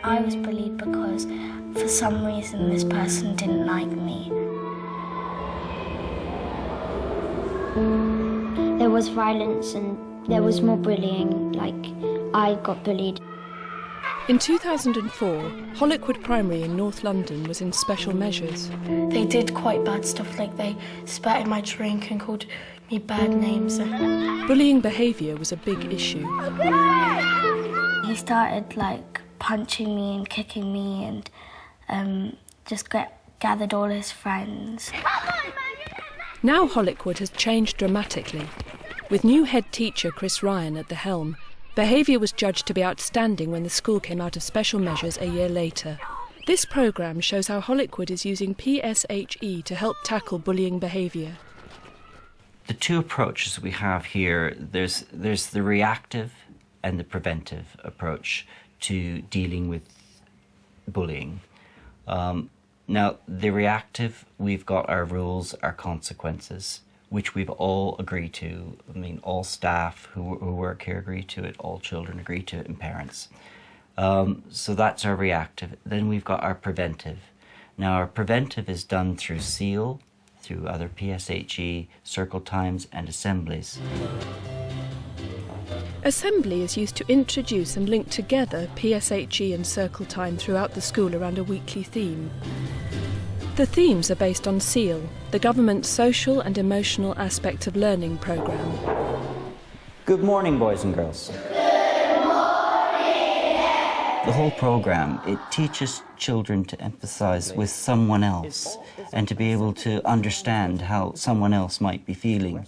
I was bullied because for some reason this person didn't like me. There was violence and there was more bullying, like I got bullied. In 2004, Hollickwood Primary in North London was in special measures. They did quite bad stuff, like they spat in my drink and called me bad names. Bullying behaviour was a big issue. He started like punching me and kicking me and just gathered all his friends. Now Hollickwood has changed dramatically. With new head teacher Chris Ryan at the helm, behaviour was judged to be outstanding when the school came out of special measures a year later. This programme shows how Hollickwood is using PSHE to help tackle bullying behaviour. The two approaches we have here, there's the reactive and the preventive approach to dealing with bullying. Now, the reactive, we've got our rules, our consequences, which we've all agreed to. I mean, all staff who work here agree to it, all children agree to it, and parents. So that's our reactive. Then we've got our preventive. Now, our preventive is done through SEAL, through other PSHE, circle times, and assemblies. Assembly is used to introduce and link together PSHE and circle time throughout the school around a weekly theme. The themes are based on SEAL, the government's social and emotional aspect of learning programme. Good morning, boys and girls. Good morning. The whole programme, it teaches children to empathise with someone else and to be able to understand how someone else might be feeling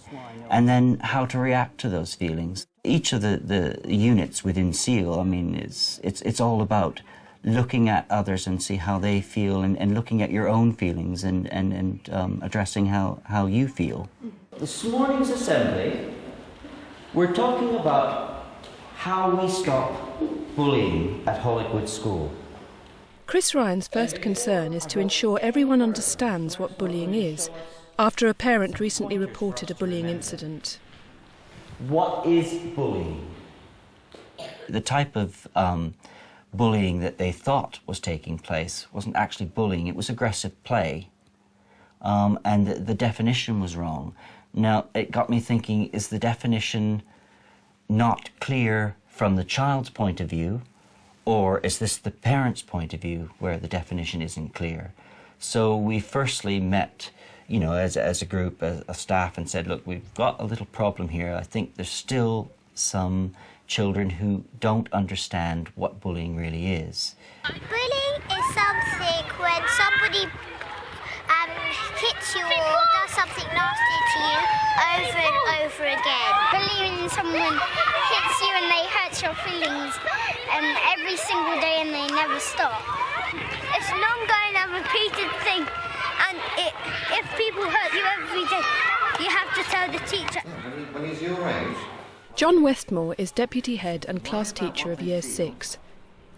and then how to react to those feelings. Each of the units within SEAL, I mean, it's all about looking at others and see how they feel and looking at your own feelings and addressing how you feel. This morning's assembly, we're talking about how we stop bullying at Hollickwood School. Chris Ryan's first concern is to ensure everyone understands what bullying is, after a parent recently reported a bullying incident. What is bullying? The type of bullying that they thought was taking place wasn't actually bullying, it was aggressive play. And the definition was wrong. Now, it got me thinking, is the definition not clear from the child's point of view, or is this the parent's point of view where the definition isn't clear? So we firstly met, you know, as a group, a staff, and said, look, we've got a little problem here. I think there's still some children who don't understand what bullying really is. Bullying is something when somebody hits you or does something nasty to you over and over again. Bullying is someone hits you and they hurt your feelings every single day and they never stop. It's an ongoing and repeated thing, and if people hurt you every day, you have to tell the teacher. When he's your age. John Westmore is Deputy Head and Class Teacher of Year 6.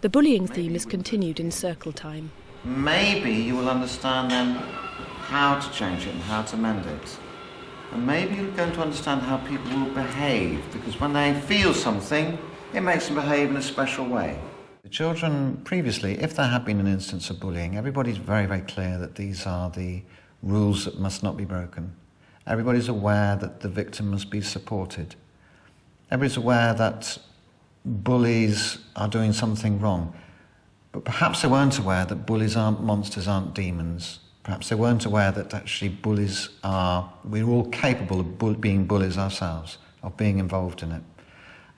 The bullying theme is continued in circle time. Maybe you will understand then how to change it and how to mend it. And maybe you're going to understand how people will behave, because when they feel something, it makes them behave in a special way. The children previously, if there had been an instance of bullying, everybody's very, very clear that these are the rules that must not be broken. Everybody's aware that the victim must be supported. Everybody's aware that bullies are doing something wrong. But perhaps they weren't aware that bullies aren't monsters, aren't demons. Perhaps they weren't aware that actually bullies are, we're all capable of being bullies ourselves, of being involved in it.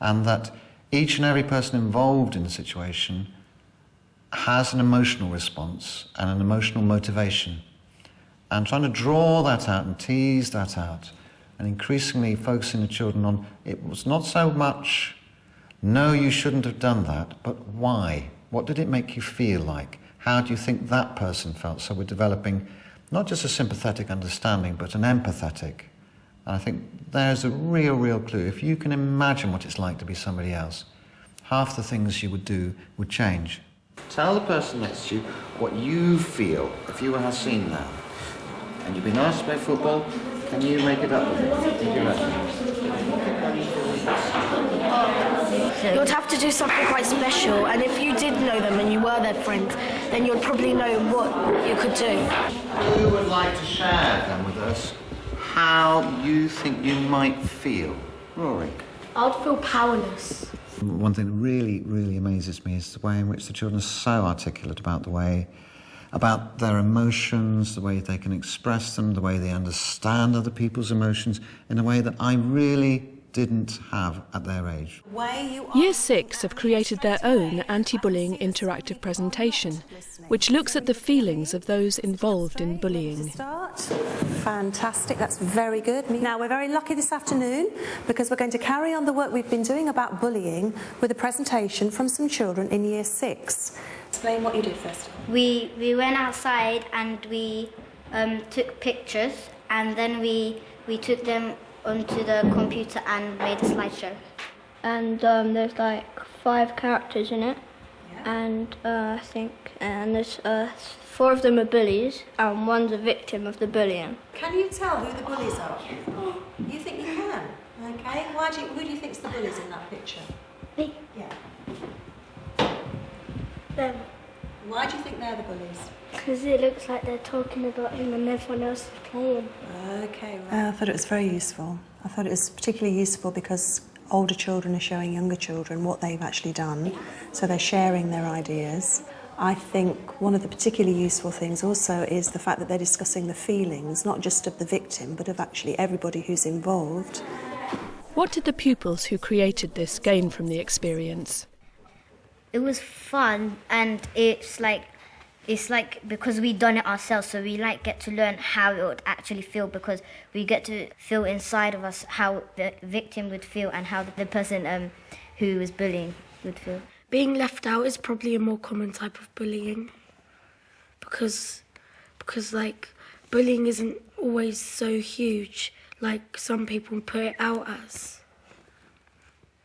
And that each and every person involved in the situation has an emotional response and an emotional motivation. And trying to draw that out and tease that out, and increasingly focusing the children on, it was not so much, no, you shouldn't have done that, but why? What did it make you feel like? How do you think that person felt? So we're developing not just a sympathetic understanding, but an empathetic. And I think there's a real clue. If you can imagine what it's like to be somebody else, half the things you would do would change. Tell the person next to you what you feel if you were Haseen now. And you've been asked to play football, can you make it up with it? You'd have to do something quite special, and if you did know them and you were their friend, then you'd probably know what you could do. Who would like to share then with us how you think you might feel? Rory? I'd feel powerless. One thing that really, really amazes me is the way in which the children are so articulate about their emotions, the way they can express them, the way they understand other people's emotions in a way that I really didn't have at their age. Year 6 have created their own anti-bullying interactive presentation, which looks at the feelings of those involved in bullying. Fantastic, that's very good. Now we're very lucky this afternoon because we're going to carry on the work we've been doing about bullying with a presentation from some children in Year 6. Explain what you did first. We went outside and we took pictures, and then we took them onto the computer and made a slideshow. And there's like 5 characters in it, and I think, and there's 4 of them are bullies, and 1's a victim of the bullying. Can you tell who the bullies are? You think you can? Okay. Who do you think's the bullies in that picture? Me. Yeah. Them. Why do you think they're the bullies? Because it looks like they're talking about him and everyone else is playing. Okay, right. I thought it was very useful. I thought it was particularly useful because older children are showing younger children what they've actually done, so they're sharing their ideas. I think one of the particularly useful things also is the fact that they're discussing the feelings, not just of the victim, but of actually everybody who's involved. What did the pupils who created this gain from the experience? It was fun, and it's like because we've done it ourselves, so we get to learn how it would actually feel, because we get to feel inside of us how the victim would feel and how the person who was bullying would feel. Being left out is probably a more common type of bullying, because like bullying isn't always so huge like some people put it out as.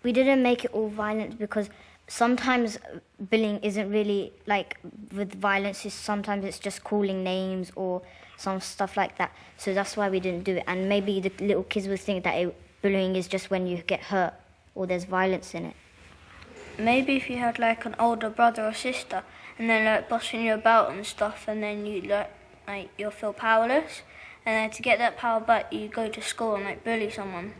We didn't make it all violent because sometimes bullying isn't really like with violence. Sometimes it's just calling names or some stuff like that. So that's why we didn't do it. And maybe the little kids would think that bullying is just when you get hurt or there's violence in it. Maybe if you had like an older brother or sister and then like bossing you about and stuff, and then you like you'll feel powerless, and then to get that power back you go to school and like bully someone.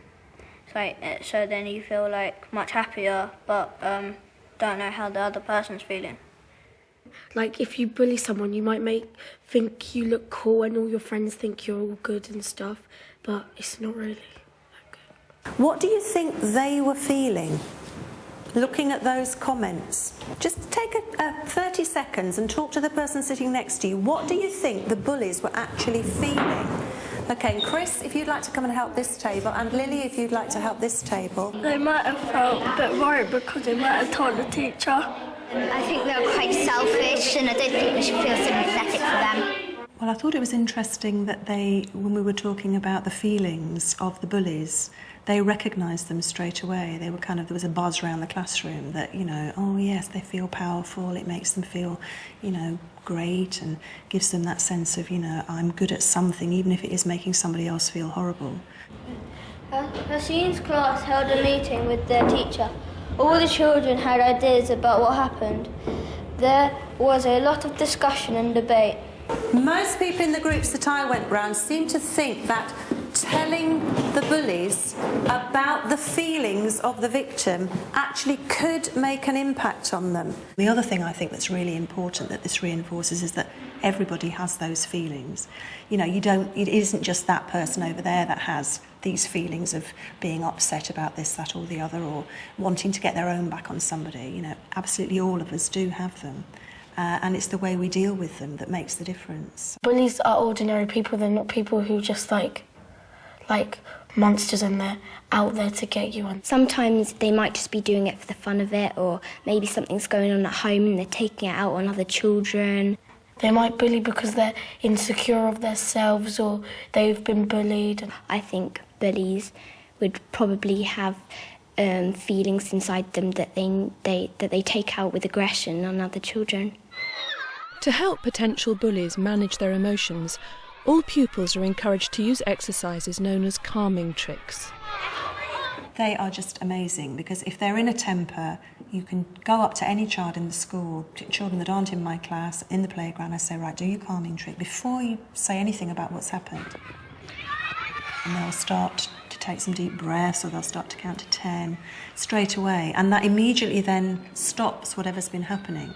So then you feel like much happier, but don't know how the other person's feeling. Like if you bully someone, you might think you look cool and all your friends think you're all good and stuff, but it's not really that good. What do you think they were feeling? Looking at those comments, just take 30 seconds and talk to the person sitting next to you. What do you think the bullies were actually feeling? Okay, Chris, if you'd like to come and help this table, and Lily, if you'd like to help this table. They might have felt a bit worried because they might have told the teacher. I think they were quite selfish, and I don't think we should feel sympathetic for them. Well, I thought it was interesting that when we were talking about the feelings of the bullies, they recognised them straight away. They were there was a buzz around the classroom that, oh yes, they feel powerful, it makes them feel, great, and gives them that sense of, I'm good at something, even if it is making somebody else feel horrible. Hasin's class held a meeting with their teacher. All the children had ideas about what happened. There was a lot of discussion and debate. Most people in the groups that I went round seemed to think that telling the bullies about the feelings of the victim actually could make an impact on them. The other thing I think that's really important that this reinforces is that everybody has those feelings. It isn't just that person over there that has these feelings of being upset about this, that or the other, or wanting to get their own back on somebody. Absolutely all of us do have them. And it's the way we deal with them that makes the difference. Bullies are ordinary people. They're not people who just like monsters and they're out there to get you. Sometimes they might just be doing it for the fun of it, or maybe something's going on at home and they're taking it out on other children. They might bully because they're insecure of themselves or they've been bullied. I think bullies would probably have feelings inside them that they take out with aggression on other children. To help potential bullies manage their emotions, all pupils are encouraged to use exercises known as calming tricks. They are just amazing because if they're in a temper, you can go up to any child in the school, children that aren't in my class, in the playground, I say, right, do your calming trick before you say anything about what's happened. And they'll start to take some deep breaths, or they'll start to count to 10 straight away. And that immediately then stops whatever's been happening.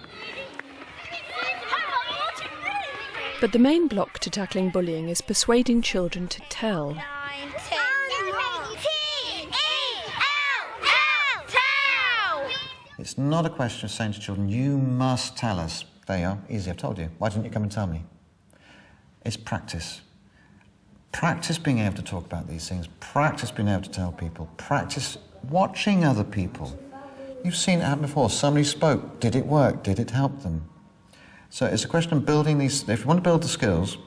But the main block to tackling bullying is persuading children to tell. It's not a question of saying to children, you must tell us. There you are, easy, I've told you. Why didn't you come and tell me? It's practice. Practice being able to talk about these things, practice being able to tell people, practice watching other people. You've seen it happen before. Somebody spoke. Did it work? Did it help them? So it's a question of building these. If you want to build the skills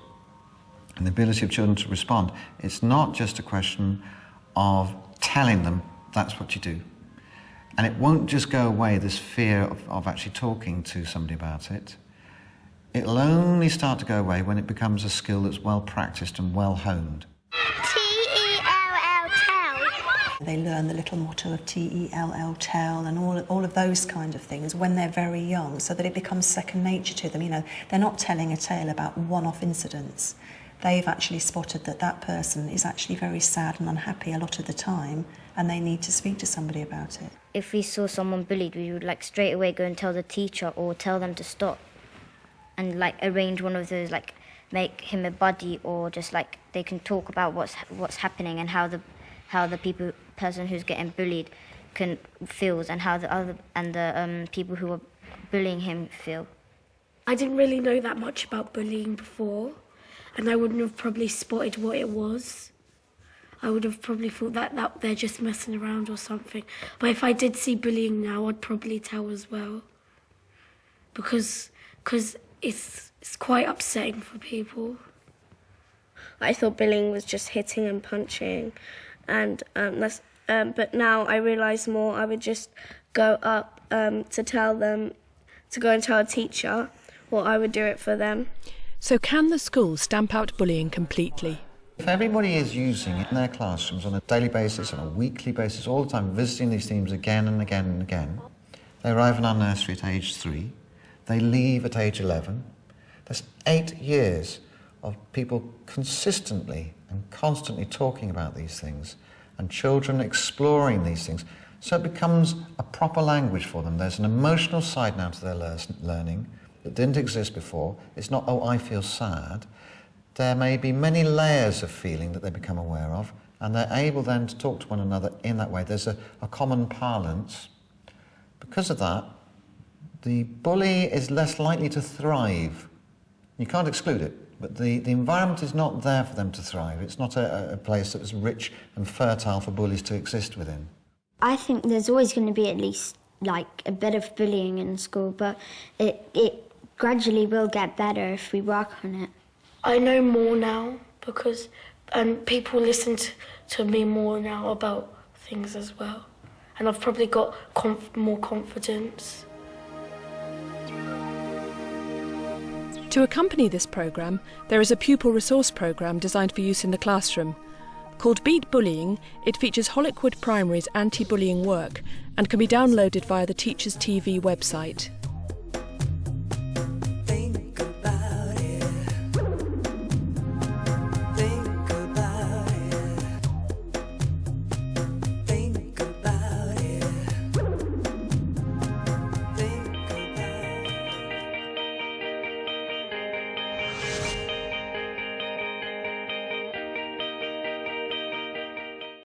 and the ability of children to respond, it's not just a question of telling them that's what you do. And it won't just go away, this fear of actually talking to somebody about it. It'll only start to go away when it becomes a skill that's well practiced and well honed. T-E-L-L, tell. They learn the little motto of T-E-L-L, tell, and all of those kind of things when they're very young, so that it becomes second nature to them. You know, they're not telling a tale about one-off incidents. They've actually spotted that that person is actually very sad and unhappy a lot of the time, and they need to speak to somebody about it. If we saw someone bullied, we would like straight away go and tell the teacher or tell them to stop, and like arrange one of those, like make him a buddy, or just like they can talk about what's happening and how the person who's getting bullied feels, and how the people who are bullying him feel. I didn't really know that much about bullying before, and I wouldn't have probably spotted what it was. I would have probably thought that they're just messing around or something. But if I did see bullying now, I'd probably tell as well. Because it's quite upsetting for people. I thought bullying was just hitting and punching, and but now I realise more. I would just go up to tell them, to go and tell a teacher, or I would do it for them. So can the school stamp out bullying completely? If everybody is using it in their classrooms on a daily basis, on a weekly basis, all the time, visiting these themes again and again and again, they arrive in our nursery at age 3, they leave at age 11. That's 8 years of people consistently and constantly talking about these things, and children exploring these things. So it becomes a proper language for them. There's an emotional side now to their learning that didn't exist before. It's not, oh, I feel sad. There may be many layers of feeling that they become aware of, and they're able then to talk to one another in that way. There's a common parlance. Because of that, the bully is less likely to thrive. You can't exclude it, but the environment is not there for them to thrive. It's not a place that is rich and fertile for bullies to exist within. I think there's always going to be at least like a bit of bullying in school, but it gradually will get better if we work on it. I know more now because people listen to me more now about things as well. And I've probably got more confidence. To accompany this programme, there is a pupil resource programme designed for use in the classroom. Called Beat Bullying, it features Hollickwood Primary's anti-bullying work and can be downloaded via the Teachers TV website.